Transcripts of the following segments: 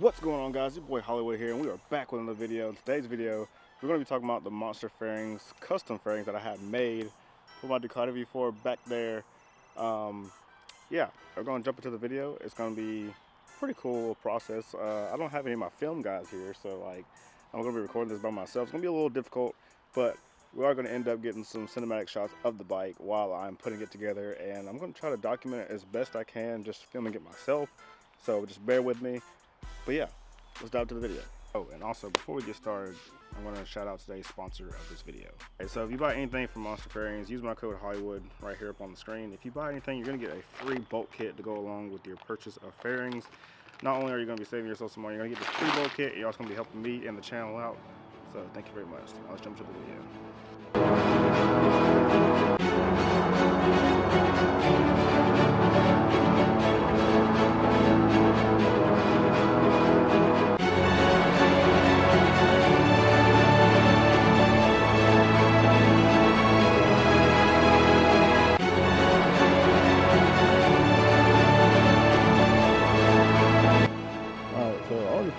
What's going on, guys? Your boy Hollywood here, and we are back with another video. In today's video, we're going to be talking about the MonsterFairings custom fairings that I had made for my Ducati V4 back there. Yeah, we're going to jump into the video. It's going to be a pretty cool process. I don't have any of my film guys here, so like I'm going to be recording this by myself. It's going to be a little difficult, but we are going to end up getting some cinematic shots of the bike while I'm putting it together, and I'm going to try to document it as best I can, just filming it myself. So just bear with me. But yeah, let's dive into the video. Oh, and also before we get started, I want to shout out today's sponsor of this video. Okay, so if you buy anything from MonsterFairings, use my code Hollywood right here up on the screen. If you buy anything, you're going to get a free bolt kit to go along with your purchase of fairings. Not only are you going to be saving yourself some money, you're going to get this free bolt kit. You're also going to be helping me and the channel out. So thank you very much. Let's jump into the video.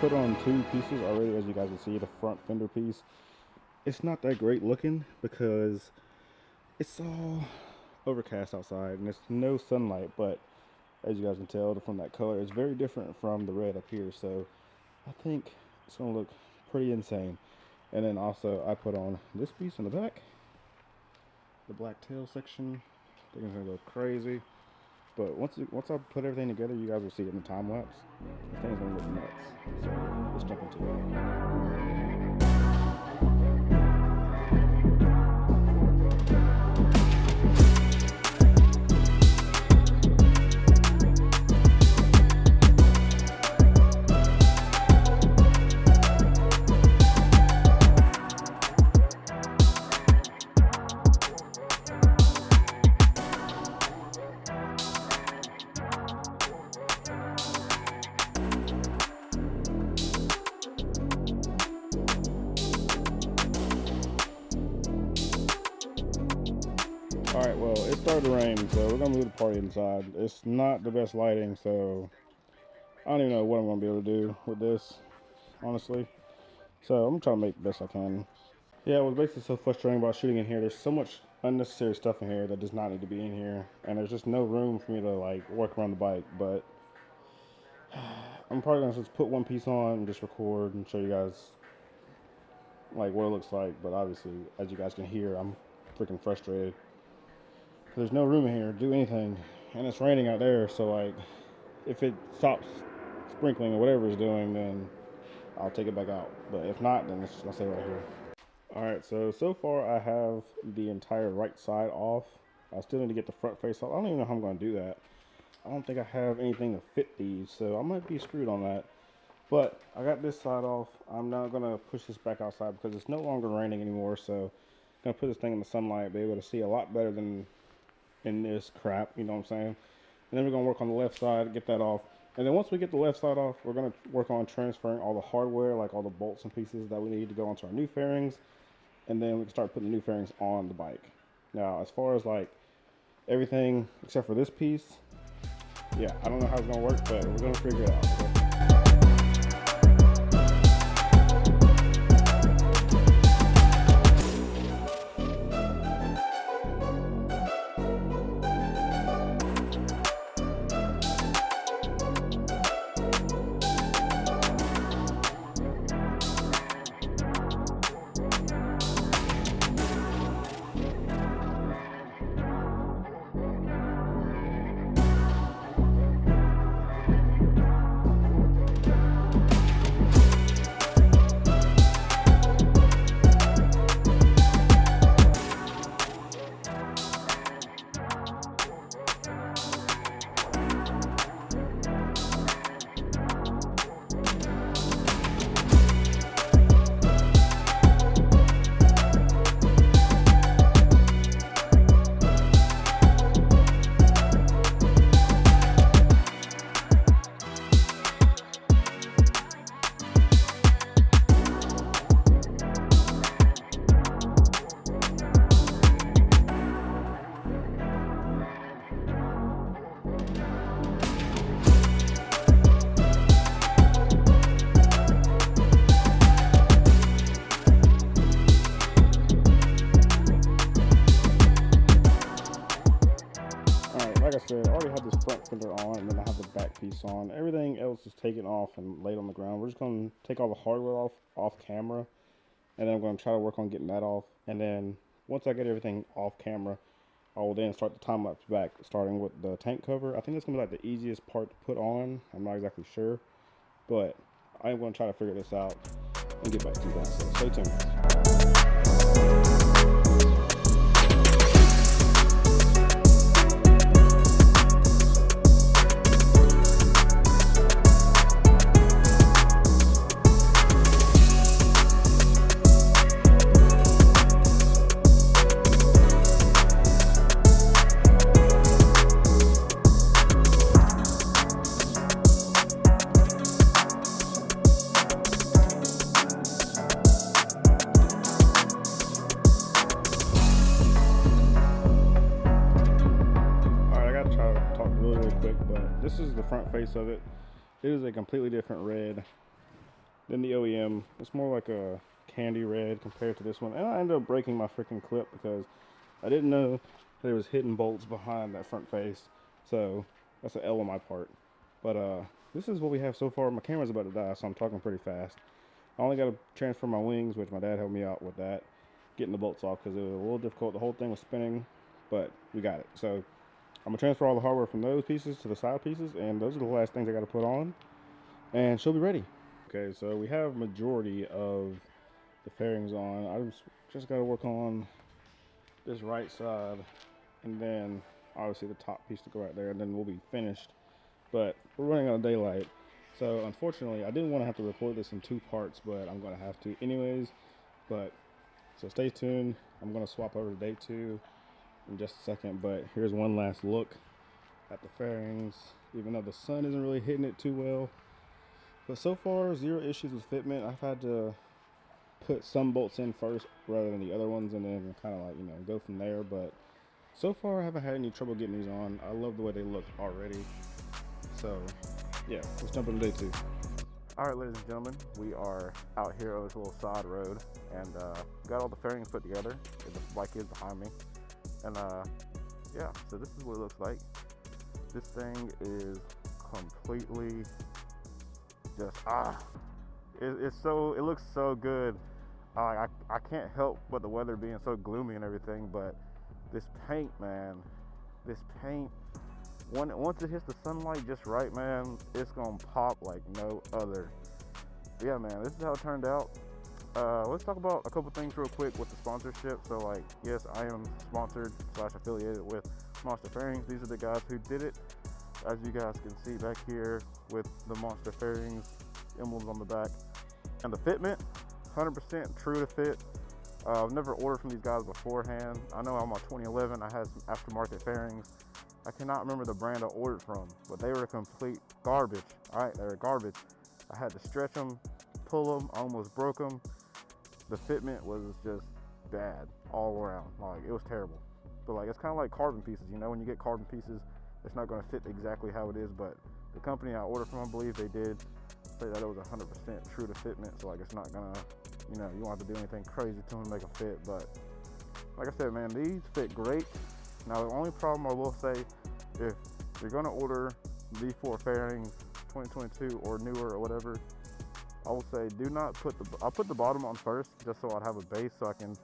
Put on two pieces already. As you guys can see, the front fender piece, it's not that great looking because it's all overcast outside and it's no sunlight, but as you guys can tell from that color, it's very different from the red up here, so I think it's gonna look pretty insane. And then also I put on this piece in the back, the black tail section. I think it's gonna go crazy. But once I put everything together, you guys will see it in the time lapse. The thing's gonna look nuts. So let's jump into it. Alright, well, it started to rain, so we're going to move the party inside. It's not the best lighting, so I don't even know what I'm going to be able to do with this, honestly. So I'm trying to make the best I can. Yeah, it was basically so frustrating about shooting in here. There's so much unnecessary stuff in here that does not need to be in here. And there's just no room for me to, like, work around the bike. But I'm probably going to just put one piece on and just record and show you guys, like, what it looks like. But obviously, as you guys can hear, I'm freaking frustrated. There's no room in here to do anything, and it's raining out there, so like if it stops sprinkling or whatever it's doing, then I'll take it back out. But if not, then it's just gonna stay right here. Alright, so far I have the entire right side off. I still need to get the front face off. I don't even know how I'm gonna do that. I don't think I have anything to fit these, so I might be screwed on that. But I got this side off. I'm now gonna push this back outside because it's no longer raining anymore, so I'm gonna put this thing in the sunlight, be able to see a lot better than in this crap, you know what I'm saying? And then we're gonna work on the left side, get that off. And then once we get the left side off, we're gonna work on transferring all the hardware, like all the bolts and pieces that we need to go onto our new fairings. And then we can start putting the new fairings on the bike. Now, as far as like everything except for this piece, yeah, I don't know how it's gonna work, but we're gonna figure it out. Okay? just taken off and laid on the ground. We're just going to take all the hardware off camera, and then I'm going to try to work on getting that off. And then once I get everything off camera, I will then start the time lapse back, starting with the tank cover. I think that's going to be like the easiest part to put on. I'm not exactly sure, but I am going to try to figure this out and get back to you guys. So stay tuned. This is the front face of it. It is a completely different red than the OEM. It's more like a candy red compared to this one. And I ended up breaking my freaking clip because I didn't know there was hidden bolts behind that front face. So that's an L on my part. But this is what we have so far. My camera's about to die, so I'm talking pretty fast. I only got to transfer my wings, which my dad helped me out with that, getting the bolts off because it was a little difficult. The whole thing was spinning, but we got it. So I'm going to transfer all the hardware from those pieces to the side pieces, and those are the last things I got to put on, and she'll be ready. Okay, so we have majority of the fairings on. I just got to work on this right side, and then obviously the top piece to go right there, and then we'll be finished. But we're running out of daylight, so unfortunately I didn't want to have to record this in 2 parts, but I'm going to have to anyways. But so stay tuned. I'm going to swap over to day 2 in just a second, but here's one last look at the fairings, even though the sun isn't really hitting it too well. But so far, 0 issues with fitment. I've had to put some bolts in first rather than the other ones, and then kind of like, you know, go from there. But so far I haven't had any trouble getting these on. I love the way they look already. So yeah, let's jump into day 2. All right, ladies and gentlemen, we are out here on this little side road, and got all the fairings put together. The bike is behind me. And yeah, so this is what it looks like. This thing is completely just it looks so good. I can't help but the weather being so gloomy and everything, but this paint, man, once it hits the sunlight just right, man, it's gonna pop like no other. Yeah, man, this is how it turned out. Let's talk about a couple things real quick with the sponsorship. So, like, yes, I am sponsored / affiliated with MonsterFairings. These are the guys who did it. As you guys can see back here with the MonsterFairings emblems on the back. And the fitment, 100% true to fit. I've never ordered from these guys beforehand. I know on my 2011 I had some aftermarket fairings. I cannot remember the brand I ordered from, but they were complete garbage. All right, they were garbage. I had to stretch them, pull them, I almost broke them. The fitment was just bad all around. Like, it was terrible. But like, it's kind of like carbon pieces, you know, when you get carbon pieces, it's not going to fit exactly how it is. But the company I ordered from, I believe they did say that it was 100% true to fitment. So like, it's not gonna, you know, you won't have to do anything crazy to them to make them fit. But like I said, man, these fit great. Now the only problem I will say, if you're going to order V4 fairings 2022 or newer or whatever, I will say do not put I'll put the bottom on first, just so I'd have a base so I can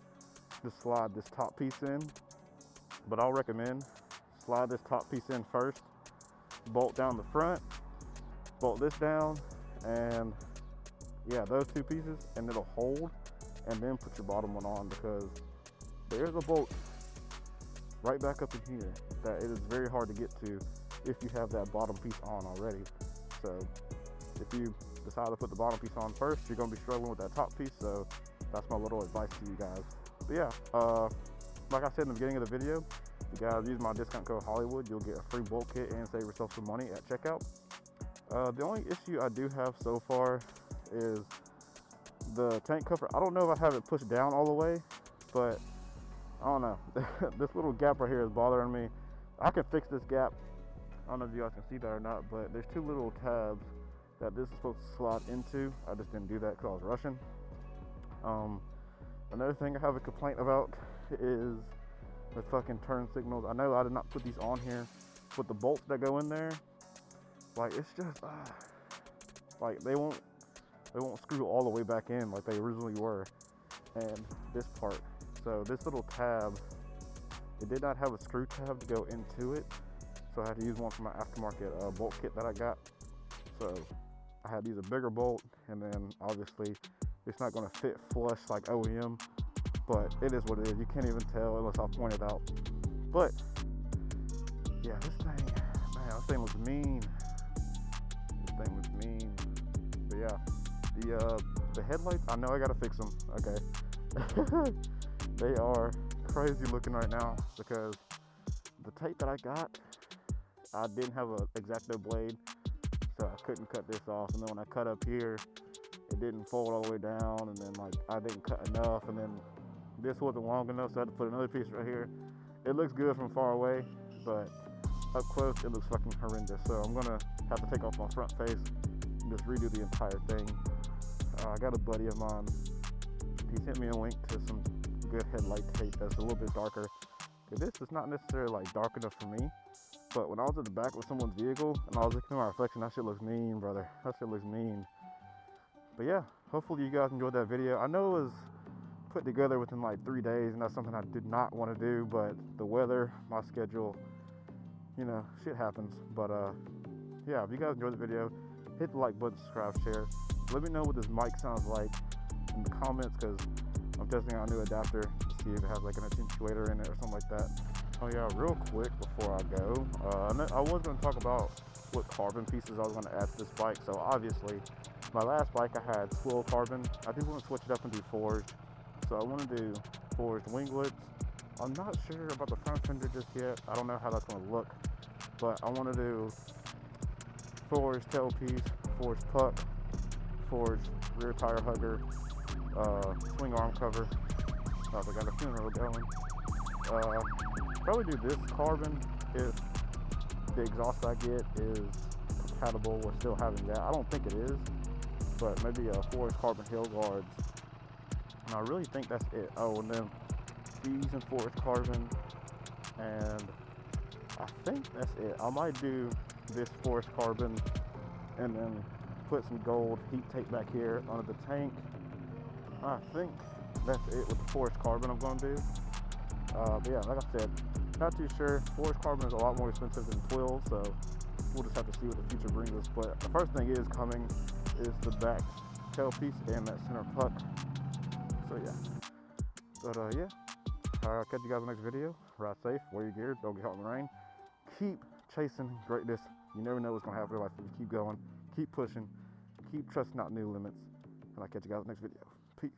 just slide this top piece in. But I'll recommend slide this top piece in first, bolt down the front, bolt this down, and yeah, those 2 pieces, and it'll hold, and then put your bottom one on, because there's a bolt right back up in here that it is very hard to get to if you have that bottom piece on already. So if you decide to put the bottom piece on first, you're going to be struggling with that top piece. So that's my little advice to you guys. But yeah, like I said in the beginning of the video, you guys use my discount code Hollywood, you'll get a free bolt kit and save yourself some money at checkout. The only issue I do have so far is the tank cover. I don't know if I have it pushed down all the way, but I don't know. This little gap right here is bothering me. I can fix this gap. I don't know if you guys can see that or not, but there's 2 little tabs that this is supposed to slide into. I just didn't do that because I was rushing. Another thing I have a complaint about is the fucking turn signals. I know I did not put these on here, but the bolts that go in there, like, it's just like they won't screw all the way back in like they originally were. And this part, so this little tab, it did not have a screw tab to go into it, so I had to use one from my aftermarket bolt kit that I got. So I had to use a bigger bolt, and then obviously it's not going to fit flush like OEM, but it is what it is. You can't even tell unless I point it out. But yeah, this thing looks mean. This thing looks mean. But yeah, the headlights, I know I gotta fix them. Okay, they are crazy looking right now because the tape that I got, I didn't have an X-Acto blade, so I couldn't cut this off. And then when I cut up here, it didn't fold all the way down, and then like I didn't cut enough, and then this wasn't long enough, so I had to put another piece right here. It looks good from far away, but up close it looks fucking horrendous. So I'm gonna have to take off my front face and just redo the entire thing. I got a buddy of mine, he sent me a link to some good headlight tape that's a little bit darker. This is not necessarily like dark enough for me, but when I was at the back of someone's vehicle and I was looking at my reflection, that shit looks mean, brother. That shit looks mean. But yeah, hopefully you guys enjoyed that video. I know it was put together within like 3 days, and that's something I did not want to do, but the weather, my schedule, you know, shit happens. But yeah, if you guys enjoyed the video, hit the like button, subscribe, share. Let me know what this mic sounds like in the comments, because I'm testing out a new adapter to see if it has like an attenuator in it or something like that. Oh yeah, real quick before I go, I was going to talk about what carbon pieces I was going to add to this bike. So obviously, my last bike I had twill carbon. I do want to switch it up and do forged. So I want to do forged winglets. I'm not sure about the front fender just yet. I don't know how that's going to look, but I want to do forged tailpiece, forged puck, forged rear tire hugger, swing arm cover. I got a funeral going. Probably do this carbon if the exhaust I get is compatible with still having that. I don't think it is, but maybe a forged carbon hill guards. And I really think that's it. Oh, and then these in forged carbon, and I think that's it. I might do this forged carbon and then put some gold heat tape back here under the tank. I think that's it with the forged carbon I'm going to do. But yeah, like I said, not too sure. Forged carbon is a lot more expensive than twill, so we'll just have to see what the future brings us. But the first thing is coming is the back tailpiece and that center puck. So yeah. But yeah, I'll catch you guys in the next video. Ride safe, wear your gear, don't get caught in the rain. Keep chasing greatness. You never know what's going to happen in life if you keep going. Keep pushing. Keep trusting out new limits. And I'll catch you guys in the next video. Peace.